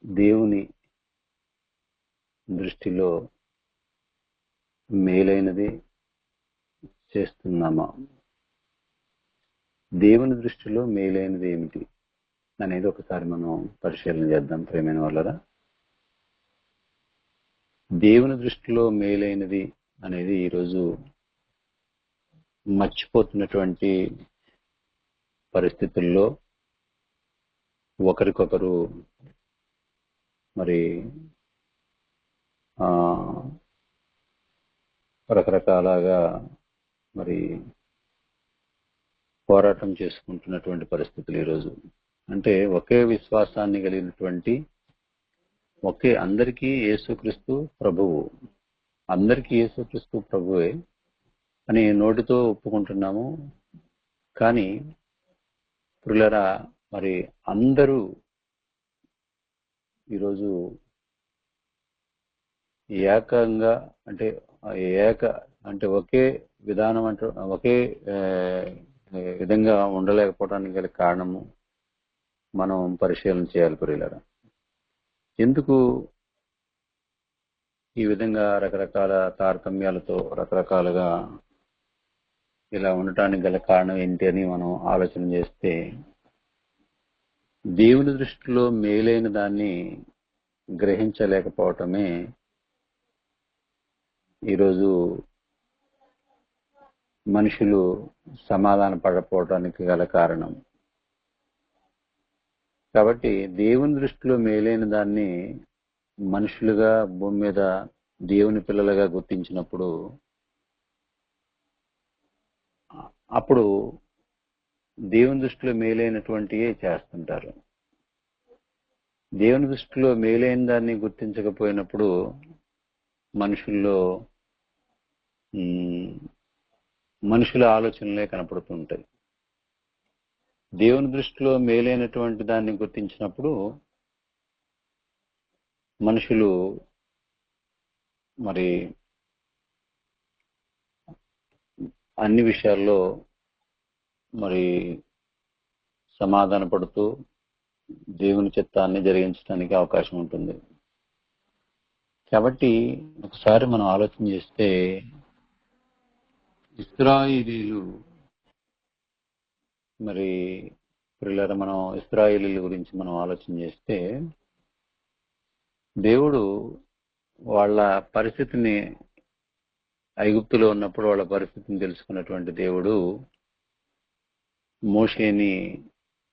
దేవుని దృష్టిలో మేలైనది చేస్తున్నామా? దేవుని దృష్టిలో మేలైనది ఏమిటి అనేది ఒకసారి మనం పరిశీలన చేద్దాం. ప్రేమైన వాళ్ళరా, దేవుని దృష్టిలో మేలైనది అనేది ఈరోజు మర్చిపోతున్నటువంటి పరిస్థితుల్లో ఒకరికొకరు మరి రకరకాలుగా మరి పోరాటం చేసుకుంటున్నటువంటి పరిస్థితులు ఈరోజు. అంటే ఒకే విశ్వాసాన్ని కలిగినటువంటి అందరికీ యేసుక్రీస్తు ప్రభువు, అందరికీ యేసుక్రీస్తు ప్రభువే అని నోటితో ఒప్పుకుంటున్నాము. కానీ ప్రియులారా, మరి అందరూ ఈరోజు ఏకంగా అంటే ఒకే విధానం ఒకే విధంగా ఉండలేకపోవడానికి గల కారణము మనం పరిశీలన చేయాలి. ప్రియులారా, ఎందుకు ఈ విధంగా రకరకాల తారతమ్యాలతో రకరకాలుగా ఇలా ఉండటానికి గల కారణం ఏంటి అని మనం ఆలోచన చేస్తే, దేవుని దృష్టిలో మేలైన దాన్ని గ్రహించలేకపోవటమే ఈరోజు మనుషులు సమాధాన పడకపోవటానికి గల కారణం. కాబట్టి దేవుని దృష్టిలో మేలైన దాన్ని మనుషులుగా భూమి మీద దేవుని పిల్లలుగా గుర్తించినప్పుడు అప్పుడు దేవుని దృష్టిలో మేలైనటువంటివే చేస్తుంటారు. దేవుని దృష్టిలో మేలైన దాన్ని గుర్తించకపోయినప్పుడు మనుషుల ఆలోచనలే కనపడుతుంటాయి. దేవుని దృష్టిలో మేలైనటువంటి దాన్ని గుర్తించినప్పుడు మనుషులు మరి అన్ని విషయాల్లో మరి సమాధాన పడుతూ దేవుని చిత్తాన్ని జరిగించడానికి అవకాశం ఉంటుంది. కాబట్టి ఒకసారి మనం ఆలోచన చేస్తే, ఇశ్రాయేలీలు మరి ప్రియులారా, మనం ఇశ్రాయేలీల గురించి మనం ఆలోచన చేస్తే, దేవుడు వాళ్ళ పరిస్థితిని, ఐగుప్తులో ఉన్నప్పుడు వాళ్ళ పరిస్థితిని తెలుసుకున్నటువంటి దేవుడు మోషేని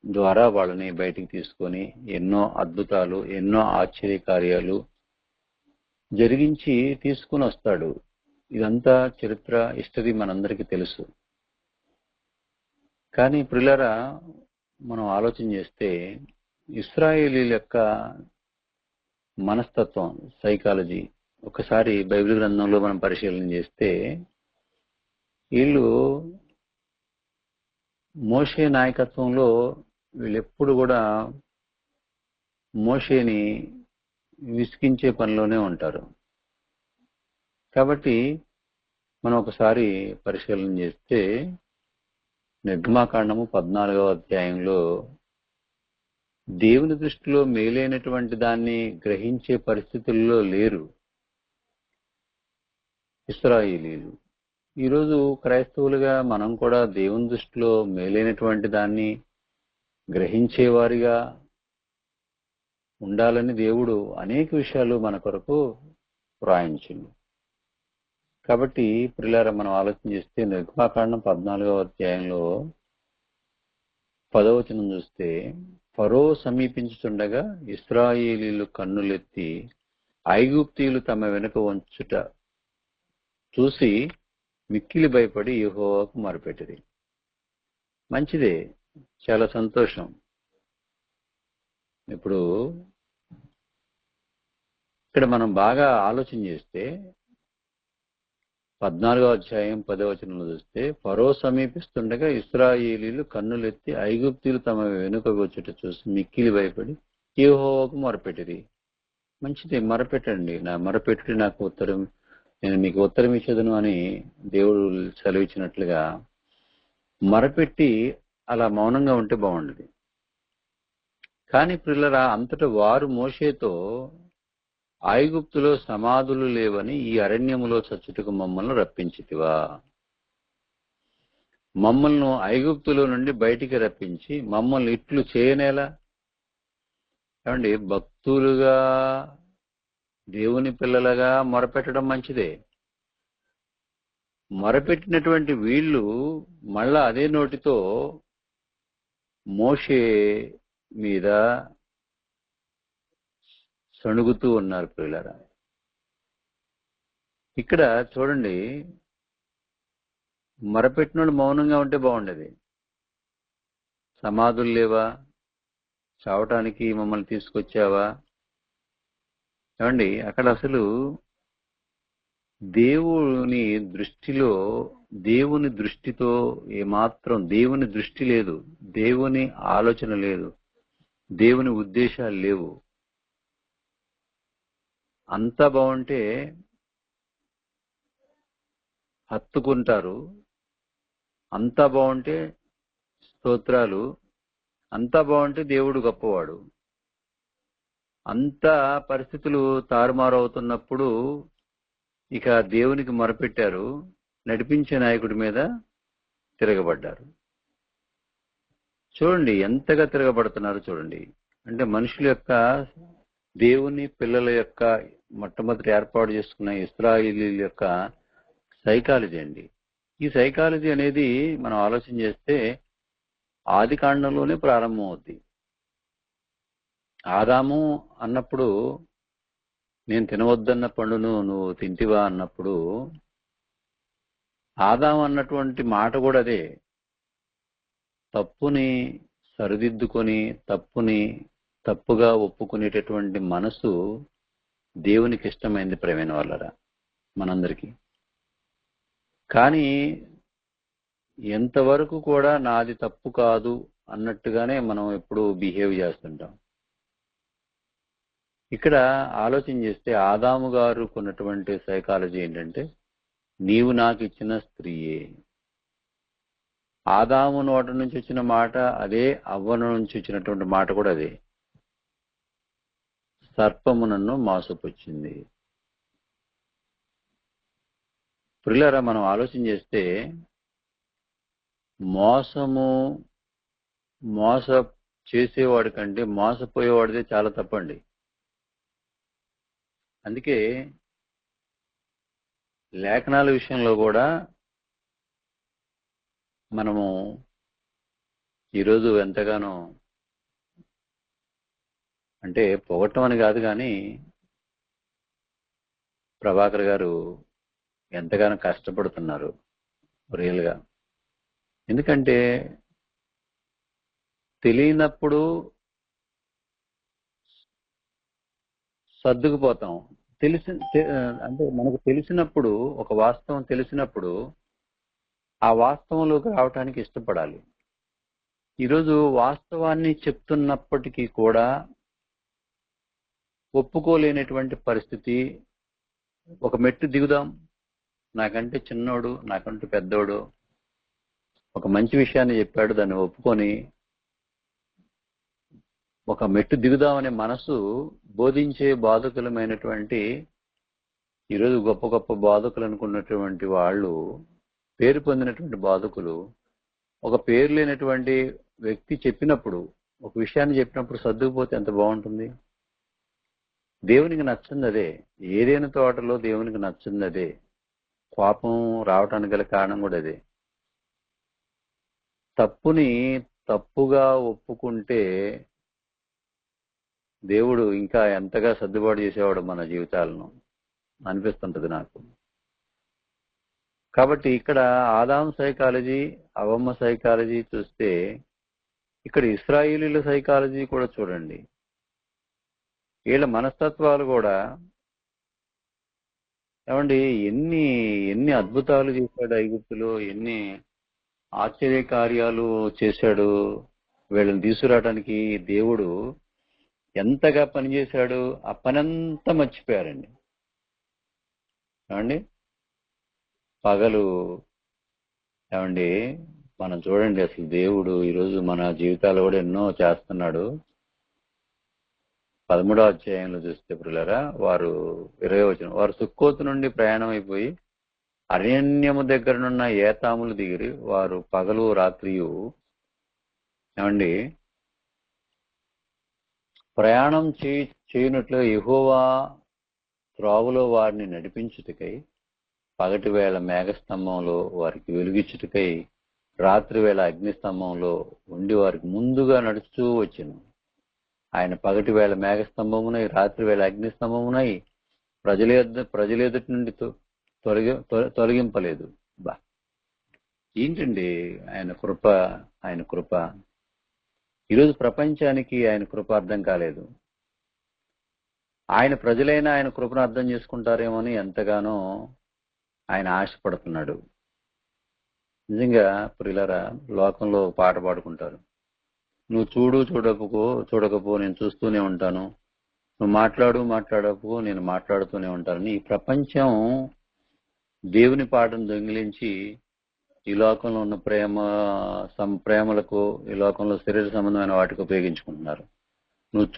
ద్వారా వాళ్ళని బయటికి తీసుకొని ఎన్నో అద్భుతాలు, ఎన్నో ఆశ్చర్యకార్యాలు జరిగించి తీసుకుని వస్తాడు. ఇదంతా చరిత్ర, హిస్టరీ మనందరికీ తెలుసు. కానీ ప్రియులారా, మనం ఆలోచన చేస్తే ఇశ్రాయేలీల యొక్క మనస్తత్వం, సైకాలజీ ఒకసారి బైబిల్ గ్రంథంలో మనం పరిశీలన చేస్తే, వీళ్ళు మోషే నాయకత్వంలో వీళ్ళెప్పుడు కూడా మోషేని విసిగించే పనిలోనే ఉంటారు. కాబట్టి మనం ఒకసారి పరిశీలన చేస్తే, నిర్గమాకాండము 14వ అధ్యాయంలో దేవుని దృష్టిలో మేలైనటువంటి దాన్ని గ్రహించే పరిస్థితుల్లో లేరు ఇశ్రాయేలీలు. ఈరోజు క్రైస్తవులుగా మనం కూడా దేవుని దృష్టిలో మేలైనటువంటి దాన్ని గ్రహించేవారిగా ఉండాలని దేవుడు అనేక విషయాలు మన కొరకు వ్రాయించింది. కాబట్టి ప్రియులారా, మనం ఆలోచన చేస్తే నిర్గమాకాండం 14వ అధ్యాయంలో 10వ వచనం చూస్తే, ఫరో సమీపించుచుండగా ఇశ్రాయేలీలు కన్నులెత్తి ఐగుప్తీయులు తమ వెనుక వంచుట చూసి మిక్కిలి భయపడి యెహోవాకు మొరపెట్టిరి. మంచిదే, చాలా సంతోషం. ఇప్పుడు ఇక్కడ మనం బాగా ఆలోచన చేస్తే 14వ అధ్యాయం 10వ వచనంలో చూస్తే, ఫరో సమీపిస్తుండగా ఇశ్రాయేలీలు కన్నులెత్తి ఐగుప్తీయులు తమ వెనుక వచ్చుట చూసి మిక్కిలి భయపడి యెహోవాకు మొరపెట్టిరి. మంచిది, మొరపెట్టండి. నా మొరపెట్టి నాకు ఉత్తరం, నేను మీకు ఉత్తరం ఇచ్చేదను అని దేవుడు సెలవిచ్చినట్లుగా మొరపెట్టి అలా మౌనంగా ఉంటే బాగుండదు. కానీ ప్రియులరా, అంతటా వారు మోషేతో, ఐగుప్తులో సమాధులు లేవని ఈ అరణ్యములో చచ్చుటకు మమ్మల్ని రప్పించితివా? మమ్మల్ని ఐగుప్తులో నుండి బయటికి రప్పించి మమ్మల్ని ఇట్లు చేయనేలా? ఏమండి, భక్తులుగా దేవుని పిల్లలుగా మొరపెట్టడం మంచిదే. మొరపెట్టినటువంటి వీళ్ళు మళ్ళా అదే నోటితో మోషే మీద సణుగుతూ ఉన్నారు ప్రియులారా. ఇక్కడ చూడండి, మొరపెట్టినోడు మౌనంగా ఉంటే బాగుండేది. సమాధులు లేవా? చావటానికి మమ్మల్ని తీసుకొచ్చావా? ఏమండి, అక్కడ అసలు దేవుని దృష్టిలో, దేవుని దృష్టితో ఏమాత్రం దేవుని దృష్టి లేదు, దేవుని ఆలోచన లేదు, దేవుని ఉద్దేశాలు లేవు. అంతా బాగుంటే హత్తుకుంటారు, అంతా బాగుంటే స్తోత్రాలు, అంతా బాగుంటే దేవుడు గొప్పవాడు. అంతా పరిస్థితులు తారుమారు అవుతున్నప్పుడు ఇక దేవునికి మొరపెట్టారు, నడిపించే నాయకుడి మీద తిరగబడ్డారు. చూడండి ఎంతగా తిరగబడుతున్నారు చూడండి. అంటే మనుషుల యొక్క, దేవుని పిల్లల యొక్క మొట్టమొదటి ఏర్పాటు చేసుకున్న ఇశ్రాయేలీయుల యొక్క సైకాలజీ అండి. ఈ సైకాలజీ అనేది మనం ఆలోచన చేస్తే ఆది కాండంలోనే ప్రారంభం అవుద్ది. ఆదాము అన్నప్పుడు, నేను తినవద్దన్న పండును నువ్వు తింటివా అన్నప్పుడు, ఆదాము అన్నటువంటి మాట కూడా అదే. తప్పుని సరిదిద్దుకొని, తప్పుగా ఒప్పుకునేటటువంటి మనసు దేవునికి ఇష్టమైంది ప్రేమైన వాళ్ళరా మనందరికీ. కానీ ఎంతవరకు కూడా నాది తప్పు కాదు అన్నట్టుగానే మనం ఎప్పుడు బిహేవ్ చేస్తుంటాం. ఇక్కడ ఆలోచన చేస్తే ఆదాము గారు కొన్నటువంటి సైకాలజీ ఏంటంటే, నీవు నాకు ఇచ్చిన స్త్రీయే. ఆదాము నోట నుంచి వచ్చిన మాట అదే, అవ్వ నుంచి వచ్చినటువంటి మాట కూడా అదే. సర్పము నన్ను మోసపుచ్చింది. ప్రియులారా, మనం ఆలోచన చేస్తే మోస చేసేవాడి కంటే మోసపోయేవాడిదే చాలా తప్పండి. అందుకే లేఖనాల విషయంలో కూడా మనము ఈరోజు ఎంతగానో, అంటే పొగట్టం అని కాదు కానీ, ప్రభాకర్ గారు ఎంతగానో కష్టపడుతున్నారు రియల్గా. ఎందుకంటే తెలియనప్పుడు సర్దుకుపోతాం. అంటే మనకు తెలిసినప్పుడు, ఒక వాస్తవం తెలిసినప్పుడు ఆ వాస్తవంలోకి రావటానికి ఇష్టపడాలి. ఈరోజు వాస్తవాన్ని చెప్తున్నప్పటికీ కూడా ఒప్పుకోలేనటువంటి పరిస్థితి. ఒక మెట్టు దిగుదాం, నాకంటే చిన్నోడు, నాకంటే పెద్దోడు ఒక మంచి విషయాన్ని చెప్పాడు, దాన్ని ఒప్పుకొని ఒక మెట్టు దిగుదామనే మనసు బోధించే బాధకులమైనటువంటి, ఈరోజు గొప్ప గొప్ప బాధకులు అనుకున్నటువంటి వాళ్ళు, పేరు పొందినటువంటి బాధకులు, ఒక పేరు లేనటువంటి వ్యక్తి చెప్పినప్పుడు, ఒక విషయాన్ని చెప్పినప్పుడు సర్దుకుపోతే ఎంత బాగుంటుంది. దేవునికి నచ్చింది అదే. ఏదైనా తోటలో దేవునికి నచ్చింది అదే. కోపం రావటానికి గల కారణం కూడా అదే. తప్పుని తప్పుగా ఒప్పుకుంటే దేవుడు ఇంకా ఎంతగా సర్దుబాటు చేసేవాడు మన జీవితాలను అనిపిస్తుంటది నాకు. కాబట్టి ఇక్కడ ఆదాం సైకాలజీ, అవమ్మ సైకాలజీ చూస్తే, ఇక్కడ ఇశ్రాయేలీల సైకాలజీ కూడా చూడండి. వీళ్ళ మనస్తత్వాలు కూడా, ఏమండి, ఎన్ని అద్భుతాలు చేశాడు ఐగుప్తులో, ఎన్ని ఆశ్చర్య కార్యాలు చేశాడు. వీళ్ళని తీసుకురావడానికి దేవుడు ఎంతగా పనిచేశాడు. ఆ పనంతా మర్చిపోయారండి. ఏమండి, పగలు, ఏమండి, మనం చూడండి అసలు దేవుడు ఈరోజు మన జీవితాలు కూడా ఎన్నో చేస్తున్నాడు. 13వ అధ్యాయంలో చూస్తే ప్రియులారా, వారు 20వ వచనం, వారు సుక్కోతు నుండి ప్రయాణం అయిపోయి అరణ్యము దగ్గరనున్న ఏతాములు దిగిరి. వారు పగలు రాత్రియు ఏమండి ప్రయాణం చేయునట్లు యెహోవా త్రోవలో వారిని నడిపించుటకై పగటి వేళ మేఘస్తంభంలో వారికి వెలుగిచ్చుటకై రాత్రి వేళ అగ్నిస్తంభంలో ఉండి వారికి ముందుగా నడుస్తూ వచ్చెను. ఆయన పగటి వేళ మేఘస్తంభమునై రాత్రి వేళ అగ్నిస్తంభమునై ప్రజల ఎదుటి నుండి తొలగింపలేదు. బా ఏంటండి ఆయన కృప, ఆయన కృప. ఈరోజు ప్రపంచానికి ఆయన కృప అర్థం కాలేదు. ఆయన ప్రజలైనా ఆయన కృపను అర్థం చేసుకుంటారేమో అని ఎంతగానో ఆయన ఆశపడుతున్నాడు. నిజంగా ప్రియులారా, లోకంలో పాట పాడుకుంటారు, నువ్వు చూడకపో నేను చూస్తూనే ఉంటాను, నువ్వు మాట్లాడకపో నేను మాట్లాడుతూనే ఉంటానని. ఈ ప్రపంచం దేవుని పాటను దొంగిలించి ఈ లోకంలో ఉన్న ప్రేమలకు, ఈ లోకంలో శరీర సంబంధమైన వాటికి ఉపయోగించుకుంటున్నారు. నువ్వు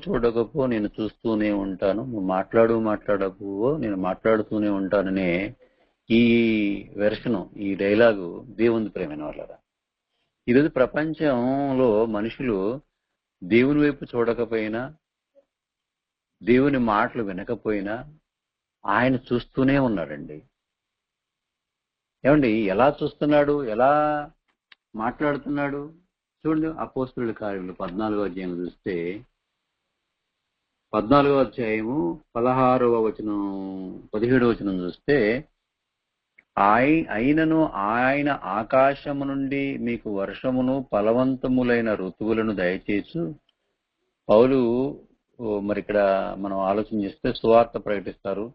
చూడకపో నేను చూస్తూనే ఉంటాను, నువ్వు మాట్లాడకపో నేను మాట్లాడుతూనే ఉంటాననే ఈ వెర్షను, ఈ డైలాగు దేవుని ప్రేమైన వాళ్ళరా. ఈరోజు ప్రపంచంలో మనుషులు దేవుని వైపు చూడకపోయినా, దేవుని మాటలు వినకపోయినా ఆయన చూస్తూనే ఉన్నాడండి. ఏమండి, ఎలా చూస్తున్నాడు, ఎలా మాట్లాడుతున్నాడు చూడండి. అపోస్తలుల కార్యములు 14వ అధ్యాయం చూస్తే 14వ అధ్యాయము 16వ వచనం 17వ వచనం చూస్తే, అయినను ఆయన ఆకాశము నుండి మీకు వర్షమును ఫలవంతములైన ఋతువులను దయచేసు. పౌలు మరి ఇక్కడ మనం ఆలోచన చేస్తే సువార్త ప్రకటిస్తారు.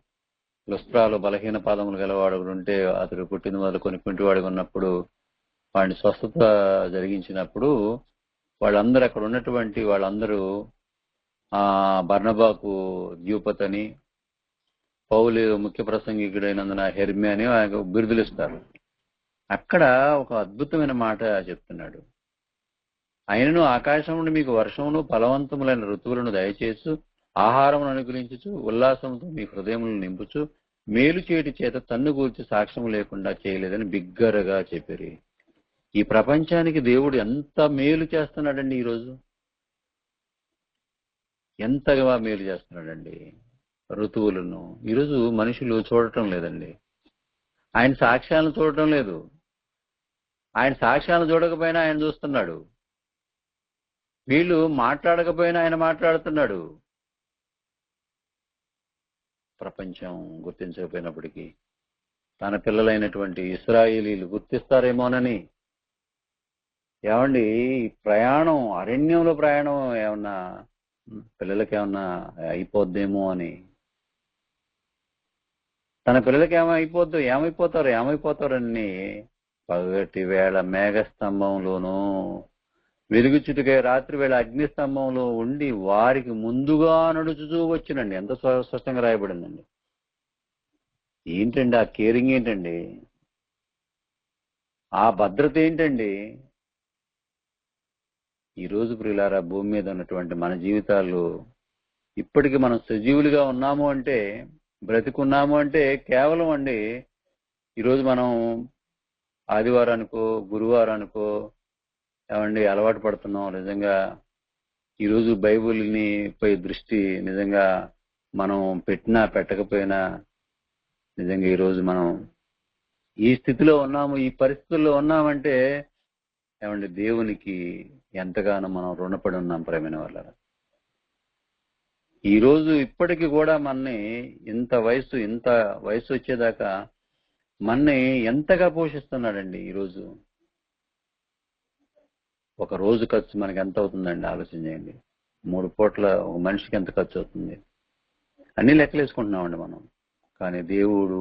లుస్త్రాలో బలహీన పాదములు గలవాడు ఉంటే అతడు పుట్టిన మొదలుకొని కుంటివాడిగా ఉన్నప్పుడు వాడిని స్వస్థత జరిగించినప్పుడు వాళ్ళందరూ అక్కడ ఉన్నటువంటి వాళ్ళందరూ బర్నబాకు ద్యూపతని, పౌలు ముఖ్య ప్రసంగికుడైనందున హెర్మే అని బిరుదులు ఇస్తారు. అక్కడ ఒక అద్భుతమైన మాట చెప్తున్నాడు. ఆయనను ఆకాశం నుండి మీకు వర్షమును ఫలవంతములైన ఋతువులను దయచేసు, ఆహారమును అనుగ్రహించుచు, ఉల్లాసంతో మీ హృదయములను నింపుచు, మేలు చేయటి చేత తన్ను గూర్చి సాక్ష్యం లేకుండా చేయలేదని బిగ్గరగా చెప్పారు. ఈ ప్రపంచానికి దేవుడు ఎంత మేలు చేస్తున్నాడండి. ఈరోజు ఎంతగా మేలు చేస్తున్నాడండి ఋతువులను. ఈరోజు మనుషులు చూడటం లేదండి, ఆయన సాక్ష్యాలను చూడటం లేదు. ఆయన సాక్ష్యాలను చూడకపోయినా ఆయన చూస్తున్నాడు. వీళ్ళు మాట్లాడకపోయినా ఆయన మాట్లాడుతున్నాడు. ప్రపంచం గుర్తించకపోయినప్పటికీ తన పిల్లలైనటువంటి ఇశ్రాయేలీలు గుర్తిస్తారేమోనని. ఏమండి, ప్రయాణం, అరణ్యంలో ప్రయాణం ఏమన్నా పిల్లలకి ఏమన్నా అయిపోద్దేమో అని. తన పిల్లలకి ఏమైపోతారని పగటి వేళ మేఘస్తంభంలోనూ వెలుగుచుటకై రాత్రి వేళ అగ్నిస్తంభంలో ఉండి వారికి ముందుగా నడుచుతూ వచ్చినండి. ఎంత స్పష్టంగా రాయబడిందండి. ఏంటండి ఆ కేరింగ్, ఏంటండి ఆ భద్రత, ఏంటండి? ఈరోజు ప్రియులారా, భూమి మీద ఉన్నటువంటి మన జీవితాలు ఇప్పటికీ మనం సజీవులుగా ఉన్నాము అంటే, బ్రతికున్నాము అంటే కేవలం అండి ఈరోజు మనం ఆదివారానికో గురువారానికో ఏమండి అలవాటు పడుతున్నాం. నిజంగా ఈరోజు బైబిల్ని పై దృష్టి నిజంగా మనం పెట్టినా పెట్టకపోయినా నిజంగా ఈరోజు మనం ఈ స్థితిలో ఉన్నాము, ఈ పరిస్థితుల్లో ఉన్నామంటే ఏమండి దేవునికి ఎంతగానో మనం రుణపడి ఉన్నాం ప్రేమైన వాళ్ళ. ఈరోజు ఇప్పటికీ కూడా మన్ని ఇంత వయసు వచ్చేదాకా మన్ని ఎంతగా పోషిస్తున్నాడండి. ఈరోజు ఒక రోజు ఖర్చు మనకి ఎంత అవుతుందండి ఆలోచన చేయండి. 3 పూట్ల ఒక మనిషికి ఎంత ఖర్చు అవుతుంది అన్ని లెక్కలేసుకుంటున్నామండి మనం. కానీ దేవుడు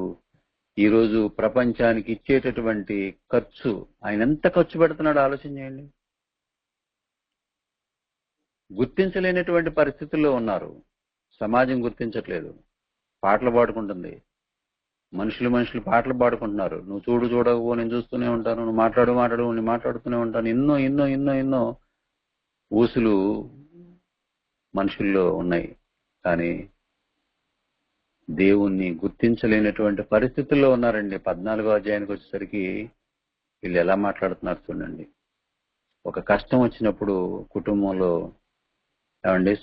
ఈరోజు ప్రపంచానికి ఇచ్చేటటువంటి ఖర్చు, ఆయన ఎంత ఖర్చు పెడుతున్నాడో ఆలోచన చేయండి. గుర్తించలేనటువంటి పరిస్థితుల్లో ఉన్నారు. సమాజం గుర్తించట్లేదు. పాటలు పాడుకుంటుంది, మనుషులు పాటలు పాడుకుంటున్నారు. నువ్వు చూడకపో నేను చూస్తూనే ఉంటాను, నువ్వు మాట్లాడు నేను మాట్లాడుతూనే ఉంటాను. ఎన్నో ఊసులు మనుషుల్లో ఉన్నాయి. కానీ దేవుణ్ణి గుర్తించలేనటువంటి పరిస్థితుల్లో ఉన్నారండి. 14వ అధ్యాయానికి వచ్చేసరికి వీళ్ళు ఎలా మాట్లాడుతున్నారు చూడండి. ఒక కష్టం వచ్చినప్పుడు కుటుంబంలో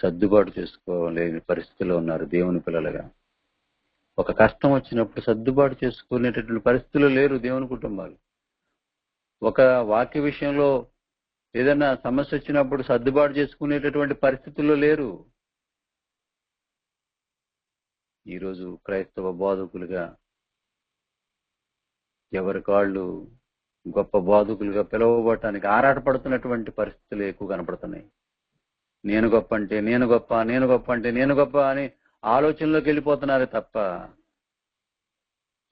సర్దుబాటు చేసుకోలేని పరిస్థితిలో ఉన్నారు దేవుని పిల్లలుగా. ఒక కష్టం వచ్చినప్పుడు సర్దుబాటు చేసుకునేటటువంటి పరిస్థితుల్లో లేరు దేవుని కుటుంబాలు. ఒక వాక్య విషయంలో ఏదైనా సమస్య వచ్చినప్పుడు సర్దుబాటు చేసుకునేటటువంటి పరిస్థితుల్లో లేరు. ఈరోజు క్రైస్తవ బోధకులుగా ఎవరి కాళ్ళు గొప్ప బోధకులుగా పిలువబడటానికి ఆరాటపడుతున్నటువంటి పరిస్థితులు ఎక్కువ కనపడుతున్నాయి. నేను గొప్ప అంటే నేను గొప్ప, నేను గొప్ప అంటే నేను గొప్ప అని ఆలోచనలోకి వెళ్ళిపోతున్నారే తప్ప,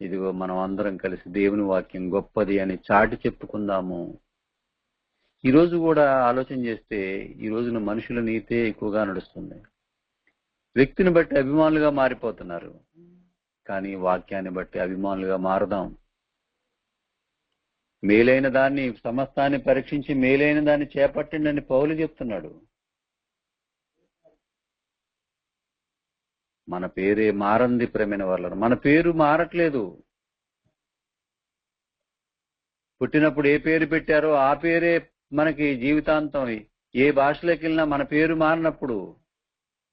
ఇదిగో మనం అందరం కలిసి దేవుని వాక్యం గొప్పది అని చాటి చెప్పుకుందాము. ఈ రోజు కూడా ఆలోచన చేస్తే ఈ రోజున మనుషుల నీతే ఎక్కువగా నడుస్తుంది. వ్యక్తిని బట్టి అభిమానులుగా మారిపోతున్నారు, కానీ వాక్యాన్ని బట్టి అభిమానులుగా మారదాం. మేలైన దాన్ని సమస్తాన్ని పరీక్షించి మేలైన దాన్ని చేపట్టండి అని పౌలు చెప్తున్నాడు. మన పేరే మారంది ప్రేమైన వాళ్ళను. మన పేరు మారట్లేదు. పుట్టినప్పుడు ఏ పేరు పెట్టారో ఆ పేరే మనకి జీవితాంతం. ఏ భాషలోకి వెళ్ళినా మన పేరు మారినప్పుడు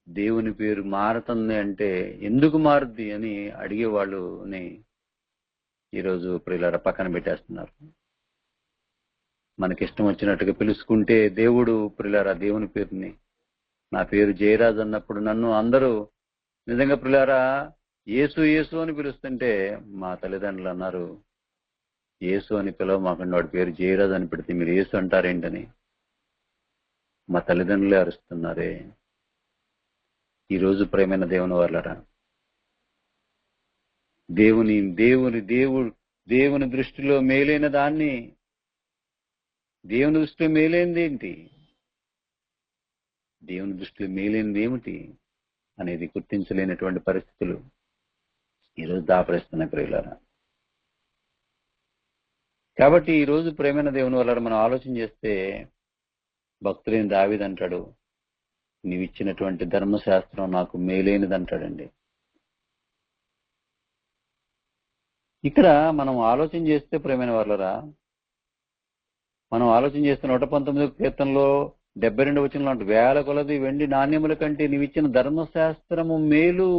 దేవుని పేరు మారుతుంది అంటే ఎందుకు మారుద్ది అని అడిగేవాళ్ళుని ఈరోజు ప్రియులారా పక్కన పెట్టేస్తున్నారు. మనకిష్టం వచ్చినట్టుగా పిలుచుకుంటే దేవుడు ప్రియులారా దేవుని పేరుని, నా పేరు జయరాజ్ అన్నప్పుడు నన్ను అందరూ నిజంగా ప్రియులారా యేసు యేసు అని పిలుస్తుంటే మా తల్లిదండ్రులు అన్నారు, యేసు అని పిలవమాకండి, వాడి పేరు జయరాజ్ అని పెడితే మీరు యేసు అంటారేంటని మా తల్లిదండ్రులే అరుస్తున్నారే. ఈరోజు ప్రేమైన దేవుని వాళ్ళరా, దేవుని దృష్టిలో మేలైన దాన్ని, దేవుని దృష్టిలో మేలైనది ఏంటి, దేవుని దృష్టిలో మేలైనది ఏమిటి అనేది గుర్తించలేనటువంటి పరిస్థితులు ఈరోజు దాపరిస్తున్నాయి ప్రియులారా. కాబట్టి ఈ రోజు ప్రేమైన దేవుని వల్ల మనం ఆలోచన చేస్తే భక్తులైన దావీదు అంటాడు, నీవిచ్చినటువంటి ధర్మశాస్త్రం నాకు మేలైనది అంటాడండి. ఇక్కడ మనం ఆలోచన చేస్తే ప్రేమైన వాళ్ళరా, మనం ఆలోచన చేస్తే 119 కీర్తనలో 72 వచనంలో అంటే వేల కొలది వెండి నాణ్యముల కంటే నీవిచ్చిన ధర్మశాస్త్రము మేలు.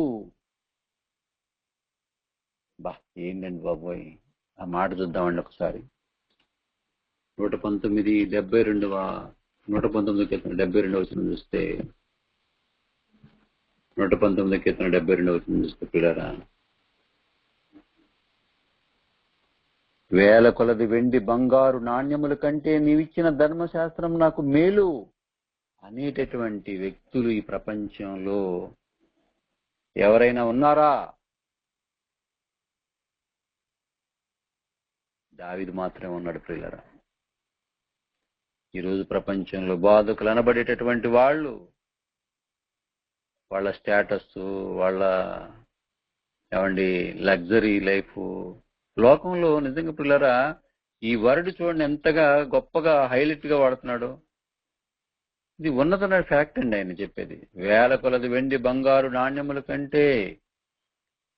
బా ఏంటండి బాబోయ్, ఆ మాట చూద్దామండి ఒకసారి. 119 కీర్తన 72 వచనం చూస్తే, 119 కీర్తన 72 వచనం చూస్తే పిల్లరా, వేల కొలది వెండి బంగారు నాణ్యముల కంటే నీవిచ్చిన ధర్మశాస్త్రం నాకు మేలు అనేటటువంటి వ్యక్తులు ఈ ప్రపంచంలో ఎవరైనా ఉన్నారా? దావీదు మాత్రమే ఉన్నాడు ప్రియులారా. ఈరోజు ప్రపంచంలో బాధకులు అనబడేటటువంటి వాళ్ళు, వాళ్ళ స్టేటస్, వాళ్ళ లగ్జరీ లైఫ్ లోకంలో నిజంగా పిల్లరా ఈ వర్డ్ చూడండి ఎంతగా గొప్పగా హైలైట్ గా వాడుతున్నాడు. ఇది ఉన్నతమైన ఫ్యాక్ట్ అండి ఆయన చెప్పేది. వేల కొలది వెండి బంగారు నాణ్యముల కంటే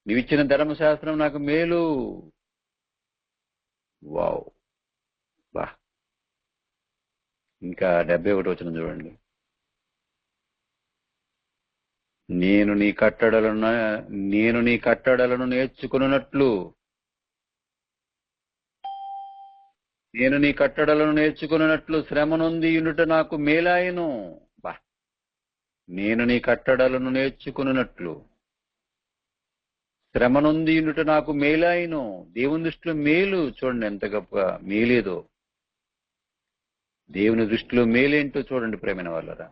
నీవిచ్చిన ధర్మశాస్త్రం నాకు మేలు. వావ్, బా. ఇంకా 71 వచనం చూడండి, నేను నీ కట్టడలను నేర్చుకున్నట్లు శ్రమ నొంది యుండుట నాకు మేలాయను. బా, నేను నీ కట్టడలను నేర్చుకున్నట్లు శ్రమ నొంది యుండుట నాకు మేలాయను. దేవుని దృష్టిలో మేలు చూడండి ఎంత గొప్ప మేలేదో. దేవుని దృష్టిలో మేలేంటో చూడండి ప్రేమైన వాళ్ళరా.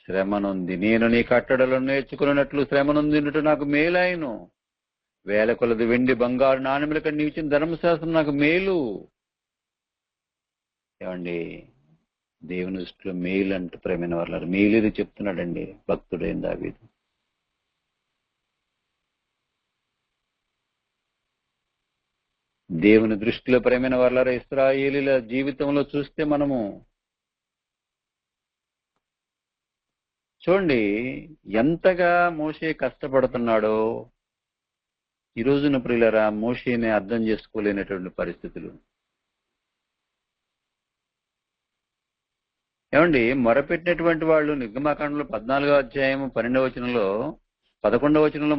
శ్రమ నొంది, నేను నీ కట్టడలను నేర్చుకున్నట్లు శ్రమ నొంది యుండుట నాకు మేలాయను. వేల కొలది వెండి బంగారు నాణ్యముల కంటే నీవిచ్చిన ధర్మశాస్త్రం నాకు మేలు. ఏమండి, దేవుని దృష్టిలో మేలు అంటే ప్రేమైన వాళ్ళ మేలేది చెప్తున్నాడండి భక్తుడైన దావీదు. దేవుని దృష్టిలో ప్రేమైన వాళ్ళ ఇశ్రాయేలీల జీవితంలో చూస్తే మనము చూడండి ఎంతగా మోషే కష్టపడుతున్నాడో. ఈ రోజున ప్రియులరా మోషేని అర్థం చేసుకోలేనటువంటి పరిస్థితులు. ఏమండి మొరపెట్టినటువంటి వాళ్ళు నిర్గమాకాండంలో 14వ అధ్యాయం 12వ వచనంలో 11వ వచనంలో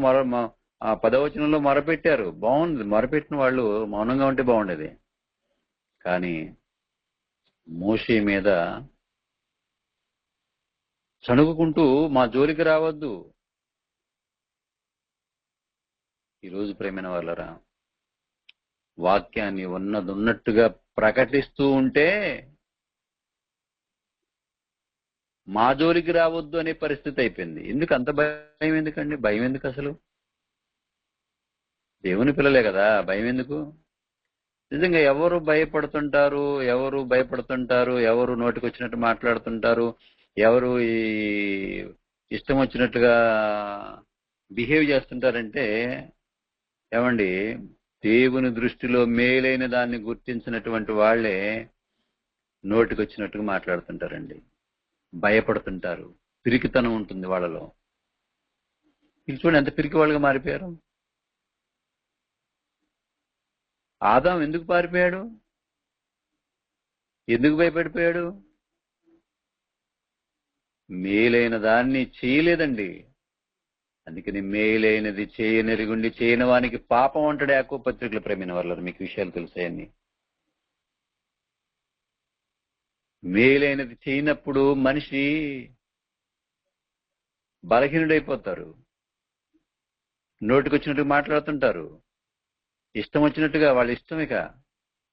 10వ వచనంలో మొరపెట్టారు. బాగుంది, మొరపెట్టిన వాళ్ళు మౌనంగా ఉంటే బాగుండేది. కానీ మోషే మీద చణుగుకుంటూ మా జోలికి రావద్దు. ఈరోజు ప్రేమైన వాళ్ళరా వాక్యాన్ని ఉన్నట్టుగా ప్రకటిస్తూ ఉంటే మా జోలికి రావద్దు అనే పరిస్థితి అయిపోయింది. ఎందుకు అంత భయం? ఎందుకండి భయం? ఎందుకు అసలు? దేవుని పిల్లలే కదా, భయం ఎందుకు? నిజంగా ఎవరు భయపడుతుంటారు, ఎవరు నోటికొచ్చినట్టు మాట్లాడుతుంటారు, ఎవరు ఇష్టం వచ్చినట్టుగా బిహేవ్ చేస్తుంటారంటే ఏమండి దేవుని దృష్టిలో మేలైన దాన్ని గుర్తించినటువంటి వాళ్లే నోటికొచ్చినట్టుగా మాట్లాడుతుంటారండి, భయపడుతుంటారు, పిరికితనం ఉంటుంది వాళ్ళలో. ఇది చూడండి ఎంత పిరికి వాళ్ళుగా మారిపోయారు. ఆదాం ఎందుకు పారిపోయాడు? ఎందుకు భయపడిపోయాడు? మేలైన దాన్ని చేయలేదండి. అందుకని మేలైనది చేయనెరుగుండి చేయని వానికి పాపం అంటాడు యాకోబు పత్రికలో. ప్రేమైన వాళ్ళ మీకు విషయాలు తెలుసాయని. మేలైనది చేయనప్పుడు మనిషి బలహీనుడైపోతారు, నోటికొచ్చినట్టుగా మాట్లాడుతుంటారు, ఇష్టం వచ్చినట్టుగా వాళ్ళ ఇష్టమిక.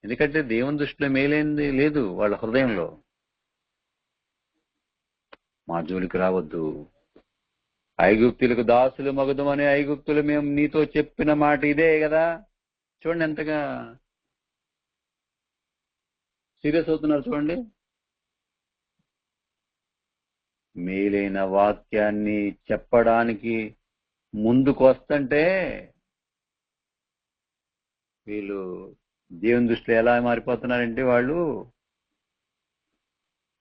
ఎందుకంటే దేవుని దృష్టిలో మేలైనది లేదు వాళ్ళ హృదయంలో. మా జోలికి రావద్దు, ఐగుప్తులకు దాసులు మగుదమని ఐగుప్తులు మేము నీతో చెప్పిన మాట ఇదే కదా. చూడండి ఎంతగా సీరియస్ అవుతున్నారు. చూడండి మేలైన వాక్యాన్ని చెప్పడానికి ముందుకు వస్తుంటే వీళ్ళు దేవుని దృష్టిలో ఎలా మారిపోతున్నారంటే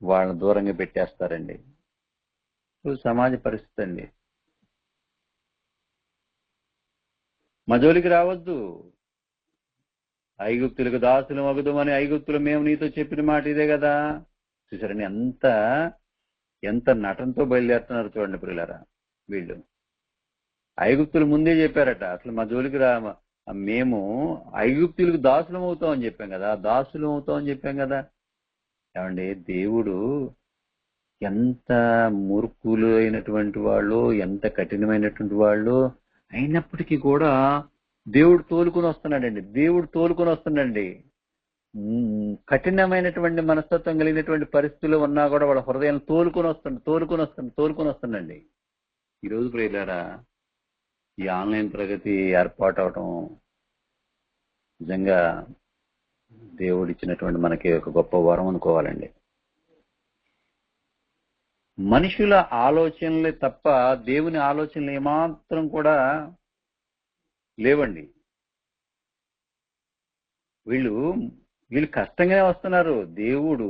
వాళ్ళని దూరంగా పెట్టేస్తారండి. సమాజ పరిస్థితి అండి. మా జోలికి రావద్దు, ఐగుప్తులకు దాసులు మగుదమని ఐగుప్తులు మేము నీతో చెప్పిన మాట ఇదే కదా. చూసారండి ఎంత నటనతో బయలుదేరుతున్నారు చూడండి పిల్లరా. వీళ్ళు ఐగుప్తులు ముందే చెప్పారట, అసలు మా జోలికి మేము ఐగుప్తులకు దాసులం అవుతామని చెప్పాం కదా, దాసులం అవుతామని చెప్పాం కదా. ఏమండి దేవుడు ఎంత మూర్ఖులు అయినటువంటి వాళ్ళు, ఎంత కఠినమైనటువంటి వాళ్ళు అయినప్పటికీ కూడా దేవుడు తోలుకొని వస్తున్నాడండి. కఠినమైనటువంటి మనస్తత్వం కలిగినటువంటి పరిస్థితులు ఉన్నా కూడా వాళ్ళ హృదయాన్ని తోలుకొని వస్తుందండి. ఈరోజు ప్రియులారా ఈ ఆన్లైన్ తరగతి ఏర్పాటు అవటం నిజంగా దేవుడు ఇచ్చినటువంటి మనకి ఒక గొప్ప వరం అనుకోవాలండి. మనుషుల ఆలోచనలే తప్ప దేవుని ఆలోచనలు ఏమాత్రం కూడా లేవండి. వీళ్ళు కష్టంగానే వస్తున్నారు. దేవుడు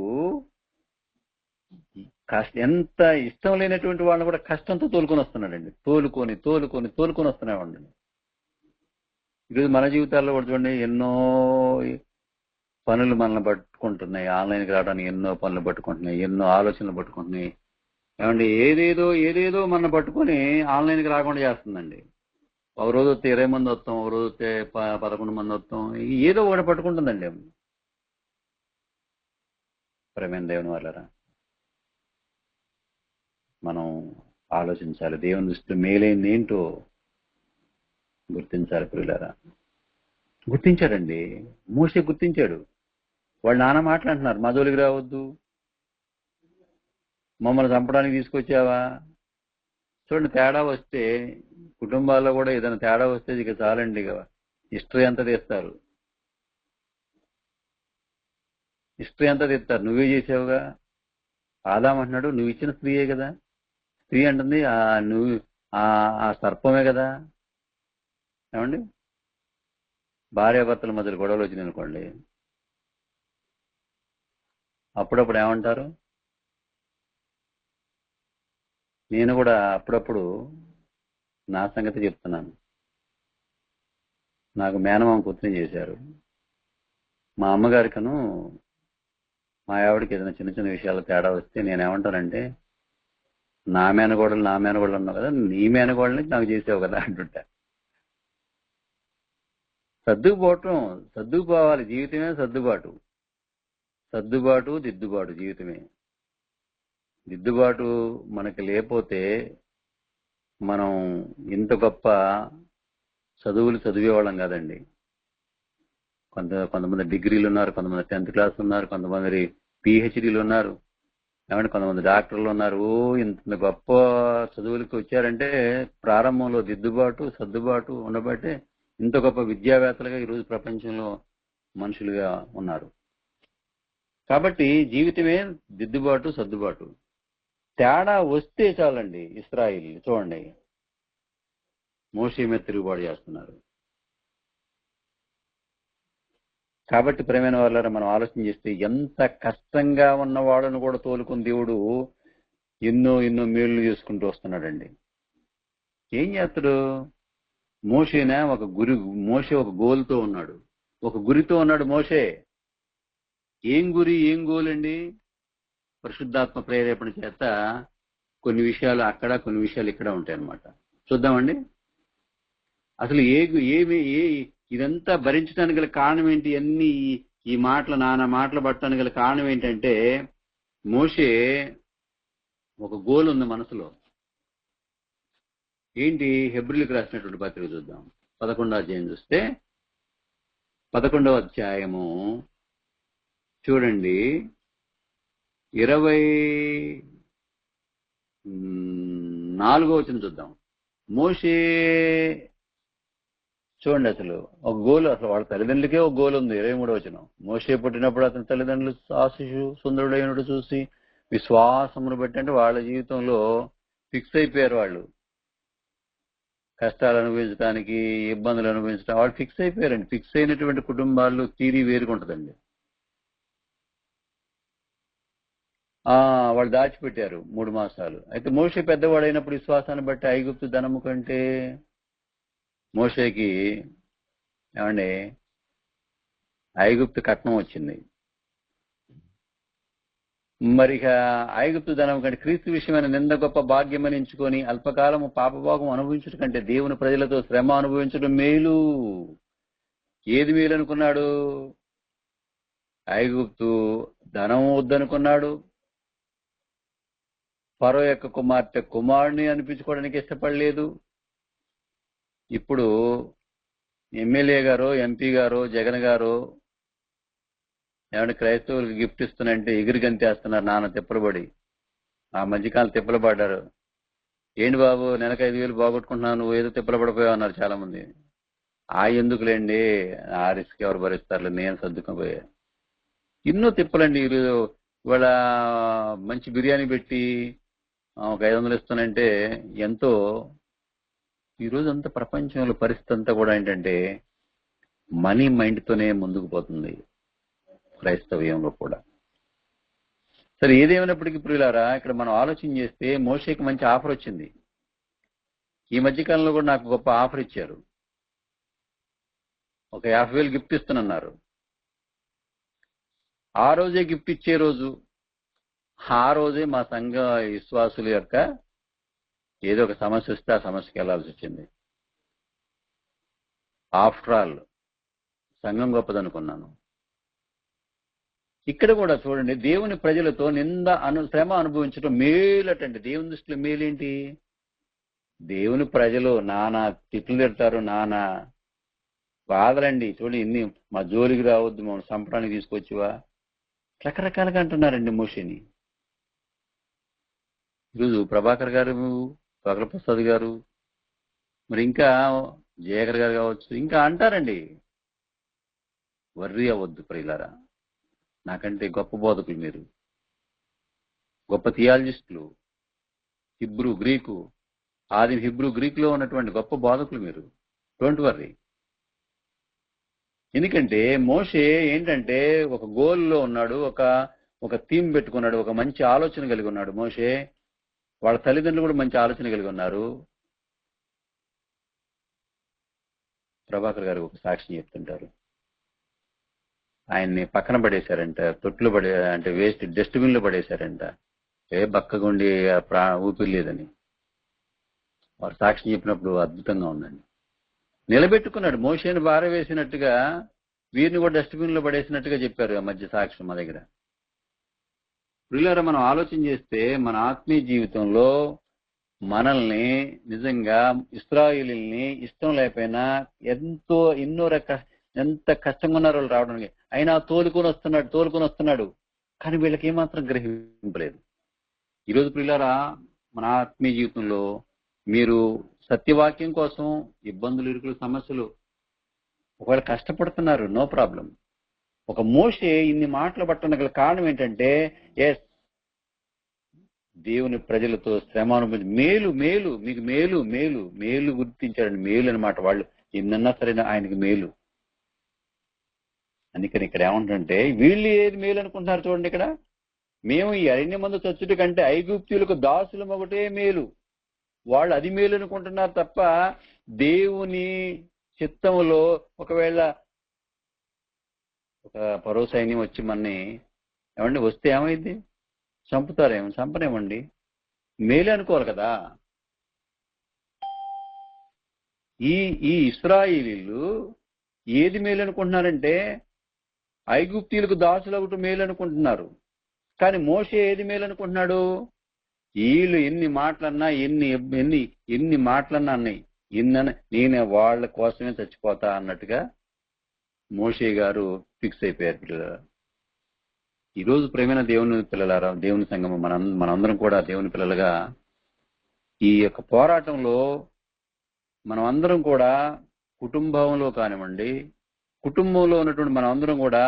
ఎంత ఇష్టం లేనటువంటి వాళ్ళని కూడా కష్టంతో తోలుకొని వస్తున్నాడండి. తోలుకొని వస్తున్నామండి. ఈరోజు మన జీవితాల్లో కూడా చూడండి ఎన్నో పనులు మనల్ని పట్టుకుంటున్నాయి. ఆన్లైన్కి రావడానికి ఎన్నో పనులు పట్టుకుంటున్నాయి, ఎన్నో ఆలోచనలు పట్టుకుంటున్నాయి. ఏమండి ఏదేదో మన పట్టుకొని ఆన్లైన్కి రాకుండా చేస్తుందండి. ఒక రోజు వస్తే 20 మంది వస్తాం, ఒక రోజు వస్తే 11 మంది వస్తాం, ఏదో ఒకటి పట్టుకుంటుందండి. ప్రేమైన దేవుని వాళ్ళరా మనం ఆలోచించాలి. దేవుని దృష్టిలో మేలైంది ఏంటో గుర్తించాలి. ప్రియులారా గుర్తించాడండి, మోషే గుర్తించాడు. వాళ్ళు నాన్న మాట్లాడుతున్నారు, మా జోలికి రావద్దు, మమ్మల్ని చంపడానికి తీసుకొచ్చావా. చూడండి తేడా వస్తే కుటుంబాల్లో కూడా ఏదైనా తేడా వస్తే ఇక చాలండి, ఇక హిస్టరీ అంతా తీస్తారు. నువ్వే చేసావుగా. ఆదాం అంటున్నాడు నువ్వు ఇచ్చిన స్త్రీయే కదా. స్త్రీ అంటుంది నువ్వు ఆ సర్పమే కదా. ఏమండి భార్యాభర్తల మధ్యలో గొడవలు వచ్చినాయి అనుకోండి, అప్పుడప్పుడు ఏమంటారు, నేను కూడా అప్పుడప్పుడు నా సంగతి చెప్తున్నాను. నాకు మేనమామ కూతురు చేశారు. మా అమ్మగారికను మా ఆవిడకి ఏదైనా చిన్న చిన్న విషయాలు తేడా వస్తే నేనేమంటానంటే, నా మేనగోడలు అన్నావు కదా, నీ మేనగోడని నాకు చేసావు కదా అంటుంటా. సర్దుకుపోవాలి. జీవితమే సర్దుబాటు, దిద్దుబాటు జీవితమే. దిద్దుబాటు మనకి లేకపోతే మనం ఇంత గొప్ప చదువులు చదివేవాళ్ళం కాదండి. కొంతమంది డిగ్రీలు ఉన్నారు, కొంతమంది 10th క్లాస్ ఉన్నారు, కొంతమంది పిహెచ్డీలు ఉన్నారు, ఏమంటే కొంతమంది డాక్టర్లు ఉన్నారు. ఇంత గొప్ప చదువులకి వచ్చారంటే ప్రారంభంలో దిద్దుబాటు, సర్దుబాటు ఉండబట్టే ఇంత గొప్ప విద్యావేత్తలుగా ఈరోజు ప్రపంచంలో మనుషులుగా ఉన్నారు. కాబట్టి జీవితమే దిద్దుబాటు, సర్దుబాటు. తేడా వస్తే చాలండి. ఇశ్రాయేలీయులు చూడండి, మోషే మీద తిరుగుబాటు చేస్తున్నారు. కాబట్టి ప్రేమైన వాళ్ళారా, మనం ఆలోచన చేస్తే ఎంత కష్టంగా ఉన్న వాళ్ళను కూడా తోలుకుని దేవుడు ఎన్నో మేళ్లు చేసుకుంటూ వస్తున్నాడండి. ఏం చేస్తాడు? మోషే ఒక గోల్తో ఉన్నాడు, ఒక గురితో ఉన్నాడు. మోషే ఏం గురి, ఏం గోల్ అండి? పరిశుద్ధాత్మ ప్రేరేపణ చేత కొన్ని విషయాలు అక్కడ, కొన్ని విషయాలు ఇక్కడ ఉంటాయి అన్నమాట. చూద్దామండి. అసలు ఇదంతా భరించడానికి గల కారణం ఏంటి? అన్ని ఈ మాటలు, నానా మాటలు పట్టడానికి గల కారణం ఏంటంటే, మోషే ఒక గోల్ ఉంది మనసులో. ఏంటి? హెబ్రీయులకు రాసినటువంటి పత్రిక చూద్దాం. 11వ అధ్యాయం చూస్తే, 11వ అధ్యాయము చూడండి, 24వ వచనం చూద్దాం. మోషే చూడండి, అసలు ఒక గోలు, అసలు వాళ్ళ తల్లిదండ్రులకే ఒక గోలు ఉంది. 23వ వచనం. మోషే పుట్టినప్పుడు అతని తల్లిదండ్రులు ఆ శిశువు సుందరుడైనడు చూసి విశ్వాసమును బట్టి, అంటే వాళ్ళ జీవితంలో ఫిక్స్ అయిపోయారు. వాళ్ళు కష్టాలు అనుభవించడానికి, ఇబ్బందులు అనుభవించడానికి వాళ్ళు ఫిక్స్ అయిపోయారండి. ఫిక్స్ అయినటువంటి కుటుంబాలు తీరి వేరుకుంటుందండి. వాళ్ళు దాచిపెట్టారు 3 మాసాలు. అయితే మోషే పెద్దవాడైనప్పుడు విశ్వాసాన్ని బట్టి ఐగుప్తు ధనము కంటే మోషేకి ఏమండి ఐగుప్తు కట్నం వచ్చింది. మరి ఐగుప్తు ధనం కంటే క్రీస్తు విషయమైన నింద గొప్ప భాగ్యమని ఎంచుకొని అల్పకాలము పాపభోగం అనుభవించడం కంటే దేవుని ప్రజలతో శ్రమ అనుభవించడం మేలు. ఏది మేలు అనుకున్నాడు? ఐగుప్తు ధనం వద్దనుకున్నాడు. ఫరో యొక్క కుమార్తె కుమారుని అనిపించుకోవడానికి ఇష్టపడలేదు. ఇప్పుడు ఎమ్మెల్యే గారు, ఎంపీ గారు, జగన్ గారు ఏమంటే క్రైస్తవులకు గిఫ్ట్ ఇస్తున్నారంటే ఎగిరి గంతేస్తున్నారు నాన్న తిప్పలబడి. ఆ మధ్యకాలం తిప్పలు పడ్డారు. ఏంటి బాబు, నెలకు 5,000 బాగొట్టుకుంటున్నాను, నువ్వు ఏదో తిప్పలు పడిపోయావు అన్నారు చాలా మంది. ఎందుకులేండి, ఆ రిస్క్ ఎవరు భరిస్తారు, నేను సర్దుకుపోయా. ఎన్నో తిప్పలండి. ఈరోజు ఇవాళ మంచి బిర్యానీ పెట్టి ఒక 500 ఇస్తానంటే ఎంతో. ఈరోజు అంతా ప్రపంచంలో పరిస్థితి అంతా కూడా ఏంటంటే మనీ మైండ్తోనే ముందుకు పోతుంది, క్రైస్తవ్యంలో కూడా. సరే, ఏదేమైనప్పటికీ ప్రియులారా, ఇక్కడ మనం ఆలోచన చేస్తే మోషేకి మంచి ఆఫర్ వచ్చింది. ఈ మధ్యకాలంలో కూడా నాకు గొప్ప ఆఫర్ ఇచ్చారు. ఒక 50,000 గిఫ్ట్ ఇస్తున్నారు. ఆ రోజే గిఫ్ట్ ఇచ్చే రోజు, ఆ రోజే మా సంఘ విశ్వాసుల యొక్క ఏదో ఒక సమస్య వస్తే ఆ సమస్యకి వెళ్లాల్సి వచ్చింది. ఆఫ్టర్ ఆల్ సంఘం గొప్పదనుకున్నాను. ఇక్కడ కూడా చూడండి, దేవుని ప్రజలతో శ్రమ అనుభవించడం మేలటండి. దేవుని దృష్టిలో మేలేంటి? దేవుని ప్రజలు నానా తిట్లు తిడతారు, నానా బాధలండి. చూడండి, ఇన్ని మా జోలికి రావద్దు, మమ్మల్ని చంపడానికి తీసుకొచ్చివా, రకరకాలుగా అంటున్నారండి మోషేని. ఈరోజు ప్రభాకర్ గారు, పగల ప్రసాద్ గారు, మరి ఇంకా జయకర్ గారు కావచ్చు, ఇంకా అంటారండి. వర్రీ అవ్వద్దు ప్రియులారా, నాకంటే గొప్ప బోధకులు మీరు, గొప్ప థియాలజిస్టులు, హిబ్రూ గ్రీకులో ఉన్నటువంటి గొప్ప బోధకులు మీరు. Don't worry. ఎందుకంటే మోషే ఏంటంటే ఒక గోల్లో ఉన్నాడు, ఒక థీమ్ పెట్టుకున్నాడు, ఒక మంచి ఆలోచన కలిగి ఉన్నాడు. మోషే వాళ్ళ తల్లిదండ్రులు కూడా మంచి ఆలోచన కలిగి ఉన్నారు. ప్రభాకర్ గారు ఒక సాక్ష్యం చెప్తుంటారు. ఆయన్ని పక్కన పడేశారంట, తొట్లు అంటే వేస్ట్ డస్ట్బిన్ లో పడేశారంట. బక్కగుండి ఊపిరి లేదని వారు సాక్ష్యం చెప్పినప్పుడు అద్భుతంగా ఉందండి. నిలబెట్టుకున్నాడు. మోషేని బారవేసినట్టుగా వీరిని కూడా డస్ట్బిన్ లో పడేసినట్టుగా చెప్పారు ఆ మధ్య సాక్ష్యం మా దగ్గర. ప్రియులారా, మనం ఆలోచన చేస్తే మన ఆత్మీయ జీవితంలో మనల్ని నిజంగా ఇశ్రాయేలీయుల్ని ఇష్టం లేకపోయినా ఎంత కష్టంగా ఉన్నారో వాళ్ళు రావడానికి, అయినా తోలుకొని వస్తున్నాడు. కానీ వీళ్ళకి ఏమాత్రం గ్రహింపలేదు. ఈరోజు ప్రియులారా, మన ఆత్మీయ జీవితంలో మీరు సత్యవాక్యం కోసం ఇబ్బందులు, ఇరుకులు, సమస్యలు ఒకవేళ కష్టపడుతున్నారు, నో ప్రాబ్లం. ఒక మోషే ఇన్ని మాటలు పట్టడానికి గల కారణం ఏంటంటే, దేవుని ప్రజలతో శ్రమ అనుభవించి మీకు మేలు గుర్తించాడండి. మేలు అన్నమాట. వాళ్ళు ఎన్నన్నా సరే ఆయనకి మేలు. అందుకని ఇక్కడ ఏమంటుంటే, వీళ్ళు ఏది మేలు అనుకుంటున్నారు చూడండి. ఇక్కడ మేము ఈ అరణ్యమందు చచ్చుట కంటే ఐగుప్తీయులకు దాసులం ఒకటే మేలు. వాళ్ళు అది మేలు అనుకుంటున్నారు తప్ప దేవుని చిత్తంలో ఒకవేళ ఒక పరో సైన్యం వచ్చి మనని వస్తే ఏమైంది? చంపనేమండి. మేలు అనుకోవాలి కదా. ఈ ఇశ్రాయేలీయులు ఏది మేలు అనుకుంటున్నారంటే ఐగుప్తీయులకు దాసులు ఒకటి మేలు అనుకుంటున్నారు. కానీ మోషే ఏది మేలు అనుకుంటున్నాడు? వీళ్ళు ఎన్ని మాటలన్నా అన్నాయి, నేను వాళ్ళ కోసమే చచ్చిపోతా అన్నట్టుగా మోషే గారు ఫిక్స్ అయిపోయారు. పిల్లలారా, ఈరోజు ప్రేమైన దేవుని పిల్లలారా, దేవుని సంఘం మనందరం కూడా దేవుని పిల్లలుగా ఈ యొక్క పోరాటంలో మనం అందరం కూడా కుటుంబంలో కానివ్వండి, కుటుంబంలో ఉన్నటువంటి మనం అందరం కూడా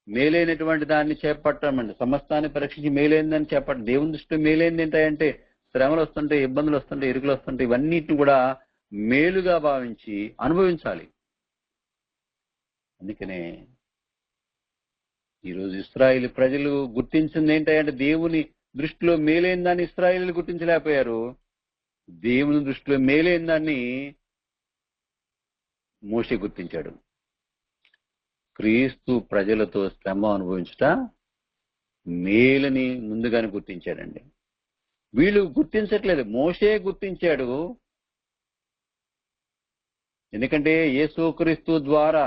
మేలైనటువంటి దాన్ని చేపట్టమండి. సమస్తాన్ని పరీక్షించి మేలైందని చేపట్ట. దేవుని దృష్టిలో మేలైంది ఏంటంటే శ్రమలు వస్తుంటాయి, ఇబ్బందులు వస్తుంటాయి, ఇరుకులు వస్తుంటాయి. ఇవన్నిటిని కూడా మేలుగా భావించి అనుభవించాలి. అందుకనే ఈరోజు ఇశ్రాయేలు ప్రజలు గుర్తించింది ఏంటంటే దేవుని దృష్టిలో మేలైన దాన్ని ఇశ్రాయేలు గుర్తించలేకపోయారు. దేవుని దృష్టిలో మేలైన దాన్ని మోషే గుర్తించాడు. క్రీస్తు ప్రజలతో శ్రమ అనుభవించుట మేలని ముందుగానే గుర్తించాడండి. వీళ్ళు గుర్తించట్లేదు, మోషే గుర్తించాడు. ఎందుకంటే యేసుక్రీస్తు ద్వారా,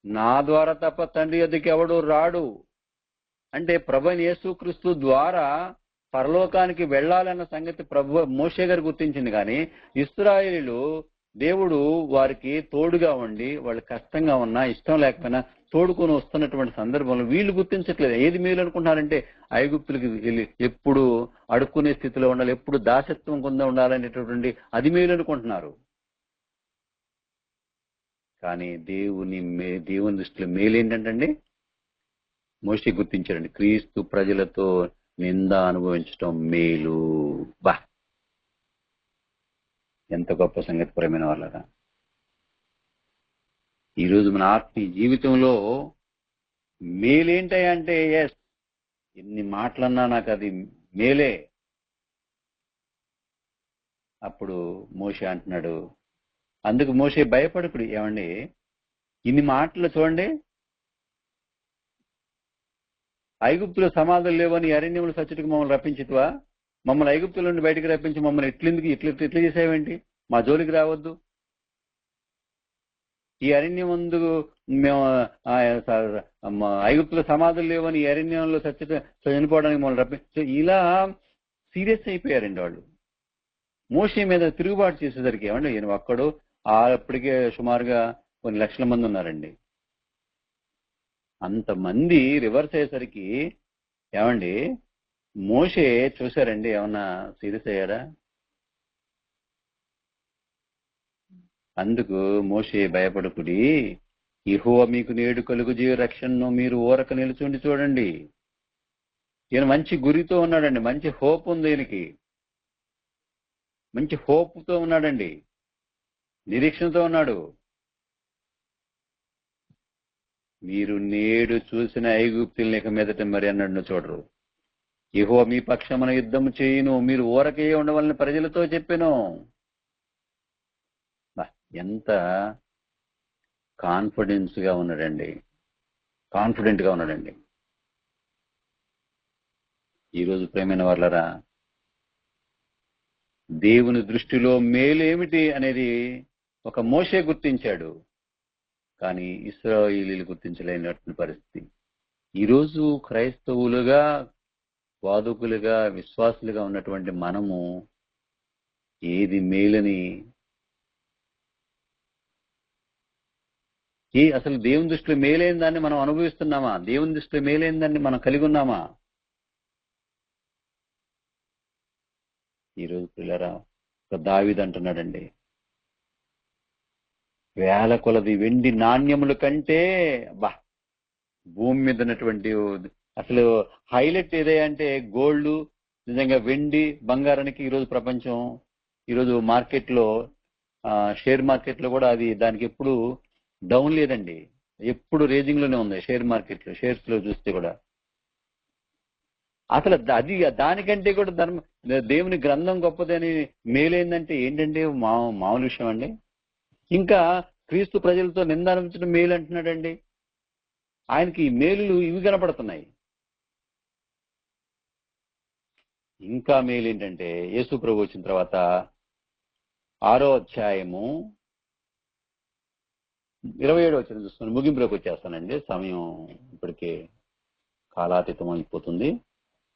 నా ద్వారా తప్ప తండ్రి యొద్దకు ఎవడు రాడు అంటే ప్రభువైన యేసుక్రీస్తు ద్వారా పరలోకానికి వెళ్ళాలన్న సంగతి మోషే గారు గుర్తించింది. కానీ ఇశ్రాయేలీయులు దేవుడు వారికి తోడుగా ఉండి, వాళ్ళు కష్టంగా ఉన్నా ఇష్టం లేకపోయినా తోడుకొని వస్తున్నటువంటి సందర్భంలో వీళ్ళు గుర్తించట్లేదు. ఏది మేలు అనుకుంటున్నారంటే ఐగుప్తులకి వెళ్ళి ఎప్పుడు అడుక్కునే స్థితిలో ఉండాలి, ఎప్పుడు దాసత్వం కింద ఉండాలనేటటువంటి అది మేలు అనుకుంటున్నారు. కానీ దేవుని దృష్టిలో మేలు ఏంటంటే మోషే గుర్తించారండి, క్రీస్తు ప్రజలతో నింద అనుభవించడం మేలు. ఎంత గొప్ప సంగతి ప్రేమైన వాళ్ళరా. ఈరోజు మన ఆత్మీయ జీవితంలో మేలేంటంటే ఎన్ని మాటలన్నా నాకు అది మేలే. అప్పుడు మోషే అంటున్నాడు, అందుకు మోషే భయపడకుడు. ఏమండి, ఇన్ని మాటలు చూడండి, ఐగుప్తులో సమాధులు లేవని అరణ్యములు సచ్చుటకు మమ్మల్ని రప్పించితివా? మమ్మల్ని ఐగుప్తుల నుండి బయటకు రప్పించి మమ్మల్ని ఎట్లా చేసావేంటి? మా జోలికి రావద్దు. ఈ అరణ్యం ముందు మేము ఐగుప్తుల సమాధులు లేవని ఈ అరణ్యంలో చనిపోవడానికి మమ్మల్ని రప్పించి, ఇలా సీరియస్ అయిపోయారండి వాళ్ళు. మోషే మీద తిరుగుబాటు చేసేసరికి ఏమండి, ఈయన ఒక్కడు అప్పటికే సుమారుగా కొన్ని లక్షల మంది ఉన్నారండి. అంతమంది రివర్స్ అయ్యేసరికి ఏమండి, మోషే చూశారండి, ఏమన్నా సీరియస్ అయ్యాడా? అందుకు మోషే భయపడకుడి, యెహోవా మీకు నేడు కలుగుజేయు రక్షణను మీరు ఊరక నిలుచుండి చూడండి. ఈయన మంచి గురితో ఉన్నాడండి, మంచి హోప్ ఉంది ఈయనకి, మంచి హోప్తో ఉన్నాడండి, నిరీక్షణతో ఉన్నాడు. మీరు నేడు చూసిన ఐగుప్తుల్ని ఇక మీదట మరి అన్నాడు చూడరు. యెహోవా మీ పక్షమున యుద్ధము చేయును, మీరు ఊరకే ఉండవలని ప్రజలతో చెప్పెను. ఎంత కాన్ఫిడెంట్ గా ఉన్నాడండి. ఈరోజు ప్రేమైన వాళ్ళరా, దేవుని దృష్టిలో మేలు ఏమిటి అనేది ఒక మోషే గుర్తించాడు, కానీ ఇశ్రాయేలీయులు గుర్తించలేనటువంటి పరిస్థితి. ఈరోజు క్రైస్తవులుగా, వాదుకులుగా, విశ్వాసులుగా ఉన్నటువంటి మనము ఏది మేలని, అసలు దేవుని దృష్టిలో మేలైన దాన్ని మనం అనుభవిస్తున్నామా? దేవుని దృష్టిలో మేలైన దాన్ని మనం కలిగి ఉన్నామా? ఈరోజు పిల్లరా, దావీదు అంటున్నాడండి, వేల కొలది వెండి నాణ్యముల కంటే భూమి మీద ఉన్నటువంటి అసలు హైలైట్ ఏదంటే గోల్డ్, నిజంగా వెండి, బంగారానికి ఈరోజు ప్రపంచం, ఈరోజు మార్కెట్లో, షేర్ మార్కెట్ లో కూడా అది దానికి ఎప్పుడు డౌన్ లేదండి, ఎప్పుడు రేజింగ్ లోనే ఉంది. షేర్ మార్కెట్ లో, షేర్స్ లో చూస్తే కూడా అసలు అది దానికంటే కూడా దేవుని గ్రంథం గొప్పదని మేలైందంటే ఏంటంటే మామూలు విషయం అండి. ఇంకా క్రీస్తు ప్రజలతో నింద అనిపించడం మేలు అంటున్నాడండి. ఆయనకి మేలులు ఇవి కనపడుతున్నాయి. ఇంకా మేలు ఏంటంటే యేసు ప్రభు వచ్చిన తర్వాత 6వ అధ్యాయము 27వ వచనం చూసుకుని ముగింపులోకి వచ్చేస్తానండి, సమయం ఇప్పటికే కాలాతీతం అయిపోతుంది.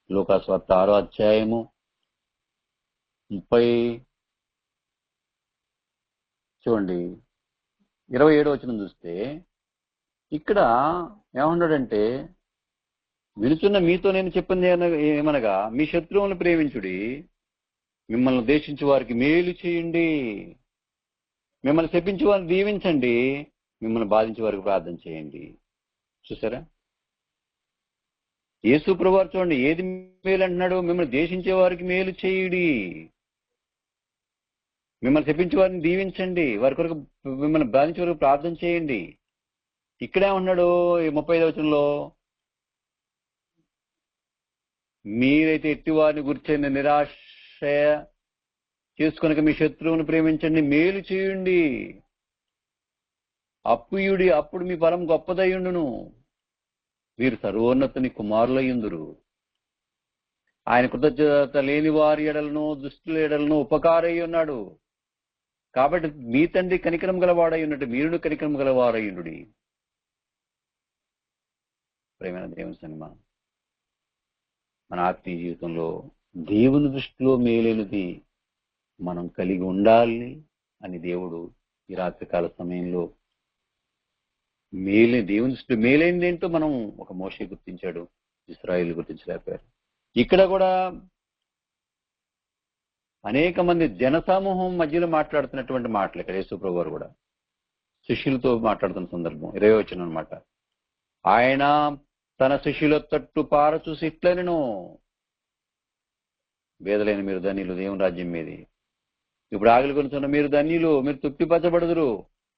లూకాసు వార్త 6వ అధ్యాయము 27వ వచనం చూస్తే ఇక్కడ ఏమన్నాడంటే, వినుచున్న మీతో నేను చెప్పింది ఏమనగా, మీ శత్రువులను ప్రేమించుడి, మిమ్మల్ని ద్వేషించే వారికి మేలు చేయండి, మిమ్మల్ని శపించే వారిని దీవించండి, మిమ్మల్ని బాధించే వారికి ప్రార్థన చేయండి. చూసారా, యేసు ప్రభువారు చూడండి ఏది మేలు అంటున్నాడు, మిమ్మల్ని ద్వేషించే వారికి మేలు చేయుడి, మిమ్మల్ని శపించే వారిని దీవించండి, వారి కొరకు మిమ్మల్ని బాధించే వరకు ప్రార్థన చేయండి. ఇక్కడేమన్నాడు 35వ వచనంలో, మీరైతే ఎట్టి వారిని గుర్చిన నిరాశ చేసుకొనక మీ శత్రువును ప్రేమించండి, మేలు చేయండి, అప్పుయుడి, అప్పుడు మీ ఫలం గొప్పదయ్యుండును, వీరు సర్వోన్నతుని కుమారులయ్యుందురు. ఆయన కృతజ్ఞత లేని వారి ఎడలను, దుష్టుల ఎడలను ఉపకారై ఉన్నాడు. కాబట్టి మీ తండ్రి కనికరం గలవాడై ఉన్నట్టు మీరు కనికరం గలవారయ్యుండు. ప్రేమైన దేవుని సన్నిమా, మన ఆత్మీయ జీవితంలో దేవుని దృష్టిలో మేలైనది మనం కలిగి ఉండాలి అని దేవుడు ఈ రాత్రికాల సమయంలో దేవుని దృష్టిలో మేలైనది ఏంటో మనం ఒక మోషే గుర్తించాడు, ఇశ్రాయేలు గుర్తించలేకపోయారు. ఇక్కడ కూడా అనేక మంది జనసమూహం మధ్యలో మాట్లాడుతున్నటువంటి మాటలు ఇక్కడ యేసు ప్రభు వారు కూడా శిష్యులతో మాట్లాడుతున్న సందర్భం 20వ వచనం అన్నమాట. ఆయన తన శిష్యుల తట్టు పార చూసి ఇట్లనెను, బేదలైన మీరు ధన్యులు, దేవుని రాజ్యం మీది. ఇప్పుడు ఆకలి కొనుచున్న మీరు ధన్యులు, మీరు తృప్తిపరచబడుదురు.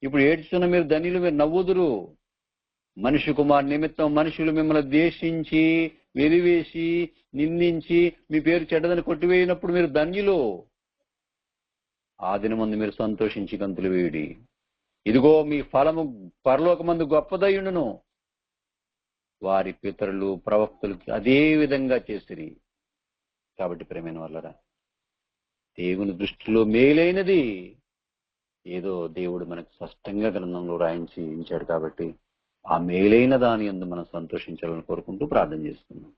ఇప్పుడు ఏడ్చున్న మీరు ధన్యులు, మీరు నవ్వుదురు. మనిషి కుమార్ నిమిత్తం మనుషులు మిమ్మల్ని ద్వేషించి, వెలివేసి, నిందించి, మీ పేరు చెడ్డదని కొట్టివేయినప్పుడు మీరు ధన్యులు. ఆ దినమందు మీరు సంతోషించి గంతులు వేయుడి, ఇదిగో మీ ఫలము పరలోకమందు గొప్పదయ్యుండును. వారి పితరులు ప్రవక్తలు అదే విధంగా చేసిరి. కాబట్టి ప్రేమైన వాళ్ళరా, దేవుని దృష్టిలో మేలైనది ఏదో దేవుడు మనకు స్పష్టంగా గ్రంథంలో రాయించి ఉంచాడు. కాబట్టి ఆ మేలైన దాని యందు మనం సంతోషించాలని కోరుకుంటూ ప్రార్థన చేస్తున్నాం.